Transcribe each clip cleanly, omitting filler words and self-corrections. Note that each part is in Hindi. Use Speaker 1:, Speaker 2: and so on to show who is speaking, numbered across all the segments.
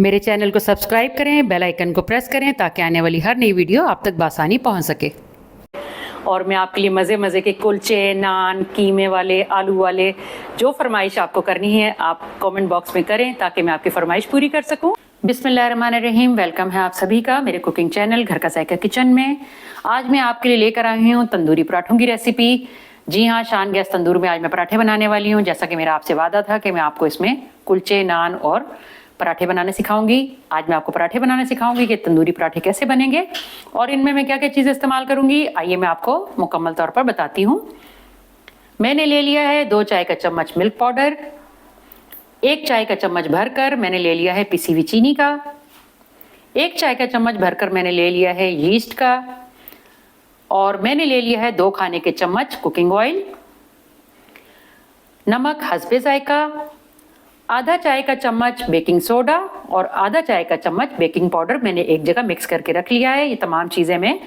Speaker 1: मेरे चैनल को सब्सक्राइब करें, बेल आइकन को प्रेस करें ताकि आने वाली हर नई वीडियो आप तक बासानी पहुंच सके। और मैं आपके लिए मज़े मज़े के कुलचे, नान, कीमे वाले, आलू वाले, जो फरमाइश आपको करनी है आप कमेंट बॉक्स में करें ताकि मैं आपकी फरमाइश पूरी कर सकूं। बिस्मिल्लाहिर्रहमानिर्रहीम। वेलकम है आप सभी का मेरे कुकिंग चैनल घर का जायका किचन में। आज मैं आपके लिए लेकर आई हूँ तंदूरी पराठों की रेसिपी। जी हाँ, शान गैस तंदूर में आज मैं पराठे बनाने वाली हूँ। जैसा कि मेरा आपसे वादा था कि मैं आपको इसमें कुलचे, नान और पराठे बनाने सिखाऊंगी। आज मैं आपको पराठे बनाने सिखाऊंगी कि तंदूरी पराठे कैसे बनेंगे और इनमें मैं क्या क्या चीज़ें इस्तेमाल करूंगी। आइए मैं आपको मुकम्मल तौर पर बताती हूँ। मैंने ले लिया है 2 चाय का चम्मच मिल्क पाउडर, 1 चाय का चम्मच भरकर मैंने ले लिया है पिसी हुई चीनी का, 1 चाय का चम्मच भरकर मैंने ले लिया है यीस्ट का, और मैंने ले लिया है 2 खाने के चम्मच कुकिंग ऑयल, नमक हस्बे जायका, आधा चाय का चम्मच बेकिंग सोडा और आधा चाय का चम्मच बेकिंग पाउडर मैंने एक जगह मिक्स करके रख लिया है। ये तमाम चीज़ें मैं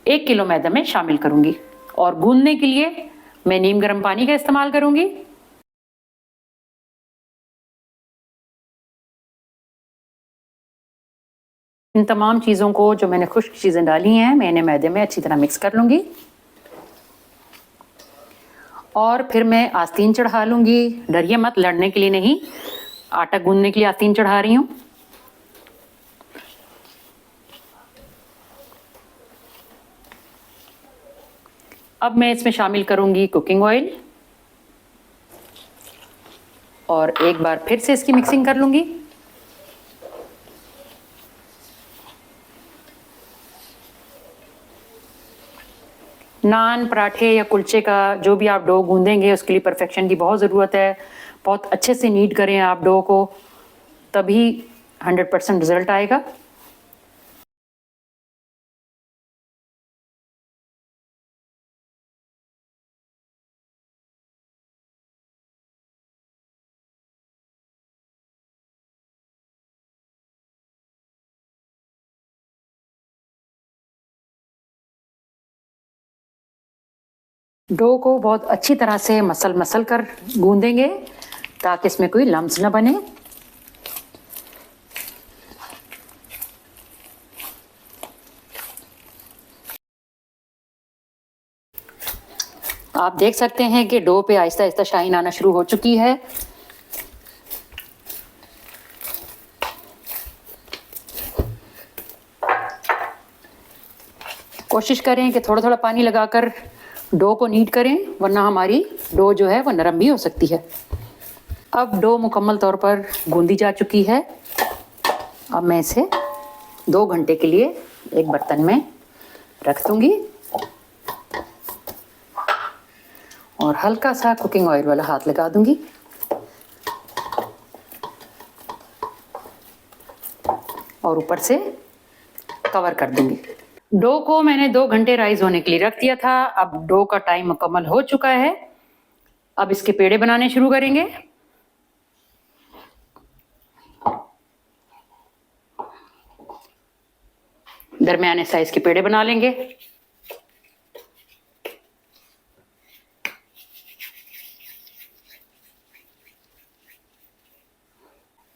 Speaker 1: 1 किलो मैदा में शामिल करूंगी और गूंदने के लिए मैं नीम गर्म पानी का इस्तेमाल करूंगी। इन तमाम चीज़ों को जो मैंने खुश्क चीज़ें डाली हैं मैं इन्हें मैदे में अच्छी तरह मिक्स कर लूंगी और फिर मैं आस्तीन चढ़ा लूंगी। डरिए मत, लड़ने के लिए नहीं, आटा गूंदने के लिए आस्तीन चढ़ा रही हूँ। अब मैं इसमें शामिल करूंगी कुकिंग ऑयल और एक बार फिर से इसकी मिक्सिंग कर लूंगी। नान, पराठे या कुलचे का जो भी आप डो गूंदेंगे उसके लिए परफेक्शन की बहुत ज़रूरत है। बहुत अच्छे से नीड करें आप डो को, तभी 100% रिजल्ट आएगा। डो को बहुत अच्छी तरह से मसल कर गूंदेंगे ताकि इसमें कोई लम्स ना बने। आप देख सकते हैं कि डो पे आहिस्ता आहिस्ता शाइन आना शुरू हो चुकी है। कोशिश करें कि थोड़ा थोड़ा पानी लगाकर डो को नीड करें, वरना हमारी डो जो है वो नरम भी हो सकती है। अब डो मुकम्मल तौर पर गूंदी जा चुकी है। अब मैं इसे 2 घंटे के लिए एक बर्तन में रख दूंगी और हल्का सा कुकिंग ऑयल वाला हाथ लगा दूंगी और ऊपर से कवर कर दूंगी। डो को मैंने 2 घंटे राइज होने के लिए रख दिया था। अब डो का टाइम मुकम्मल हो चुका है। अब इसके पेड़े बनाने शुरू करेंगे। दरमियाने साइज के पेड़े बना लेंगे।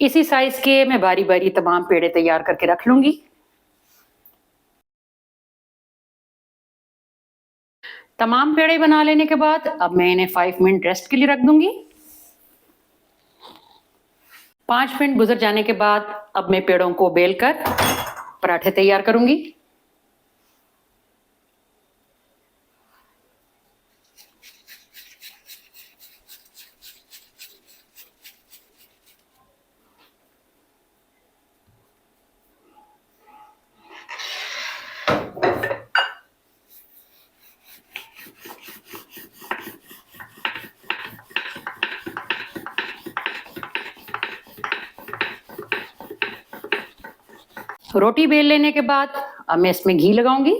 Speaker 1: इसी साइज के मैं बारी बारी तमाम पेड़े तैयार करके रख लूंगी। तमाम पेड़े बना लेने के बाद अब मैं इन्हें 5 मिनट रेस्ट के लिए रख दूंगी। 5 मिनट गुजर जाने के बाद अब मैं पेड़ों को बेलकर पराठे तैयार करूंगी। रोटी बेल लेने के बाद अब मैं इसमें घी लगाऊंगी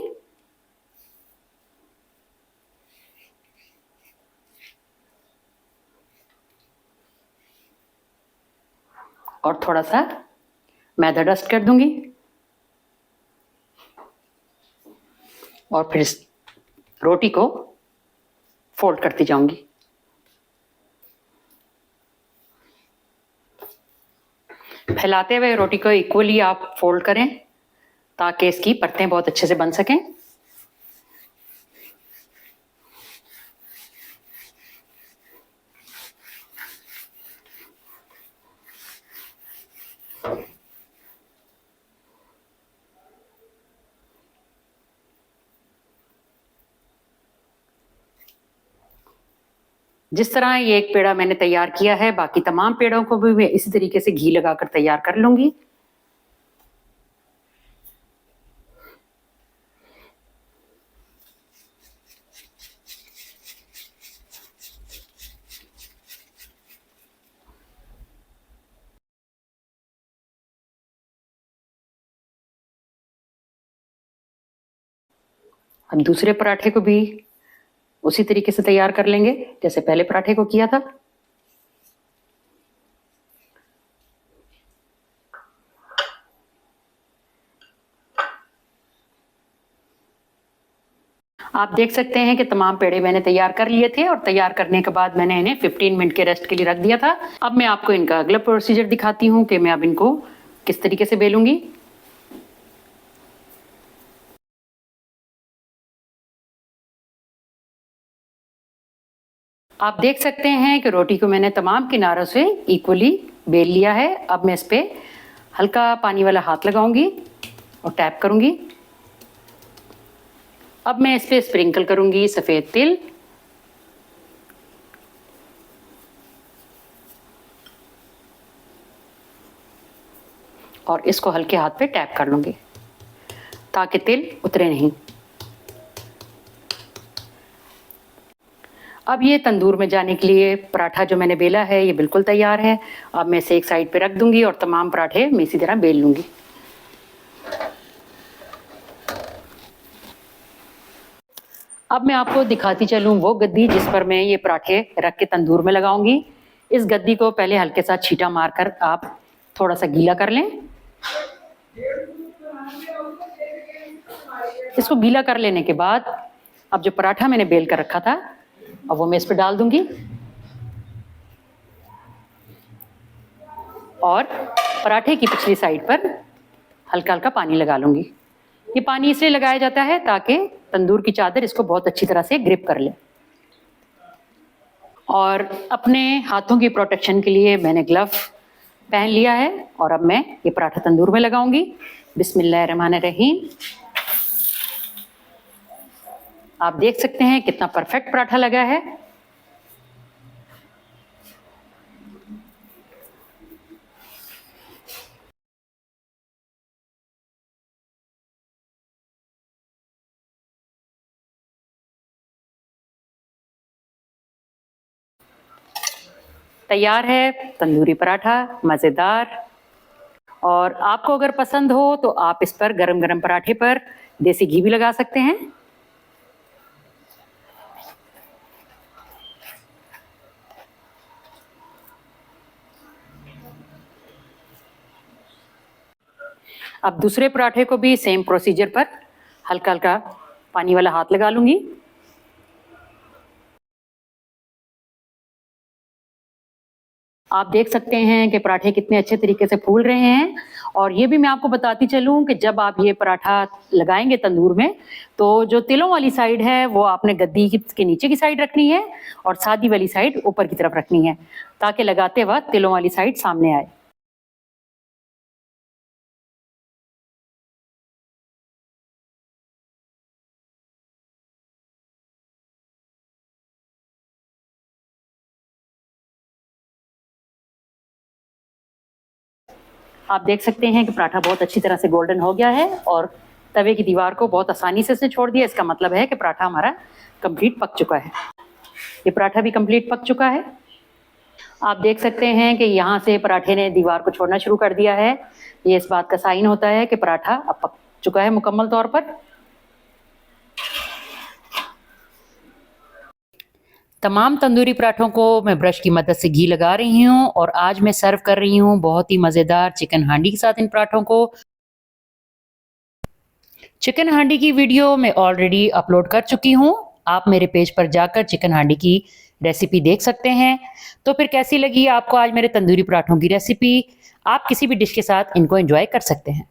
Speaker 1: और थोड़ा सा मैदा डस्ट कर दूंगी और फिर इस रोटी को फोल्ड करती जाऊंगी। फैलाते हुए रोटी को इक्वली आप फोल्ड करें ताकि इसकी परतें बहुत अच्छे से बन सकें। जिस तरह ये एक पेड़ा मैंने तैयार किया है, बाकी तमाम पेड़ों को भी मैं इसी तरीके से घी लगाकर तैयार कर लूंगी। अब दूसरे पराठे को भी उसी तरीके से तैयार कर लेंगे जैसे पहले पराठे को किया था। आप देख सकते हैं कि तमाम पेड़े मैंने तैयार कर लिए थे और तैयार करने के बाद मैंने इन्हें 15 मिनट के रेस्ट के लिए रख दिया था। अब मैं आपको इनका अगला प्रोसीजर दिखाती हूँ कि मैं अब इनको किस तरीके से बेलूंगी। आप देख सकते हैं कि रोटी को मैंने तमाम किनारों से इक्वली बेल लिया है। अब मैं इस पे हल्का पानी वाला हाथ लगाऊंगी और टैप करूंगी। अब मैं इस पे स्प्रिंकल करूंगी सफ़ेद तिल। और इसको हल्के हाथ पे टैप कर लूंगी ताकि तिल उतरे नहीं। अब ये तंदूर में जाने के लिए पराठा जो मैंने बेला है ये बिल्कुल तैयार है। अब मैं इसे एक साइड पे रख दूंगी और तमाम पराठे मैं इसी तरह बेल लूंगी। अब मैं आपको दिखाती चलूं वो गद्दी जिस पर मैं ये पराठे रख के तंदूर में लगाऊंगी। इस गद्दी को पहले हल्के साथ छींटा मारकर आप थोड़ा सा गीला कर लें। इसको गीला कर लेने के बाद अब जो पराठा मैंने बेल कर रखा था अब वो मैं इस पर डाल दूंगी और पराठे की पिछली साइड पर हल्का हल्का पानी लगा लूंगी। ये पानी इसलिए लगाया जाता है ताकि तंदूर की चादर इसको बहुत अच्छी तरह से ग्रिप कर ले। और अपने हाथों की प्रोटेक्शन के लिए मैंने ग्लव पहन लिया है और अब मैं ये पराठा तंदूर में लगाऊंगी। बिस्मिल्लाहिर्रहमानिर्रहीम। आप देख सकते हैं कितना परफेक्ट पराठा लगा है। तैयार है तंदूरी पराठा, मज़ेदार। और आपको अगर पसंद हो तो आप इस पर गरम गरम पराठे पर देसी घी भी लगा सकते हैं। अब दूसरे पराठे को भी सेम प्रोसीजर पर हल्का हल्का पानी वाला हाथ लगा लूंगी। आप देख सकते हैं कि पराठे कितने अच्छे तरीके से फूल रहे हैं। और ये भी मैं आपको बताती चलूं कि जब आप ये पराठा लगाएंगे तंदूर में तो जो तिलों वाली साइड है वो आपने गद्दी के नीचे की साइड रखनी है और सादी वाली साइड ऊपर की तरफ रखनी है ताकि लगाते वक्त तिलों वाली साइड सामने आए। आप देख सकते हैं कि पराठा बहुत अच्छी तरह से गोल्डन हो गया है और तवे की दीवार को बहुत आसानी से इसने छोड़ दिया। इसका मतलब है कि पराठा हमारा कंप्लीट पक चुका है। ये पराठा भी कंप्लीट पक चुका है। आप देख सकते हैं कि यहाँ से पराठे ने दीवार को छोड़ना शुरू कर दिया है। ये इस बात का साइन होता है कि पराठा अब पक चुका है मुकम्मल तौर पर। तमाम तंदूरी पराठों को मैं ब्रश की मदद से घी लगा रही हूँ और आज मैं सर्व कर रही हूँ बहुत ही मज़ेदार चिकन हांडी के साथ इन पराठों को। चिकन हांडी की वीडियो मैं ऑलरेडी अपलोड कर चुकी हूँ। आप मेरे पेज पर जाकर चिकन हांडी की रेसिपी देख सकते हैं। तो फिर कैसी लगी आपको आज मेरे तंदूरी पराठों की रेसिपी? आप किसी भी डिश के साथ इनको एंजॉय कर सकते हैं।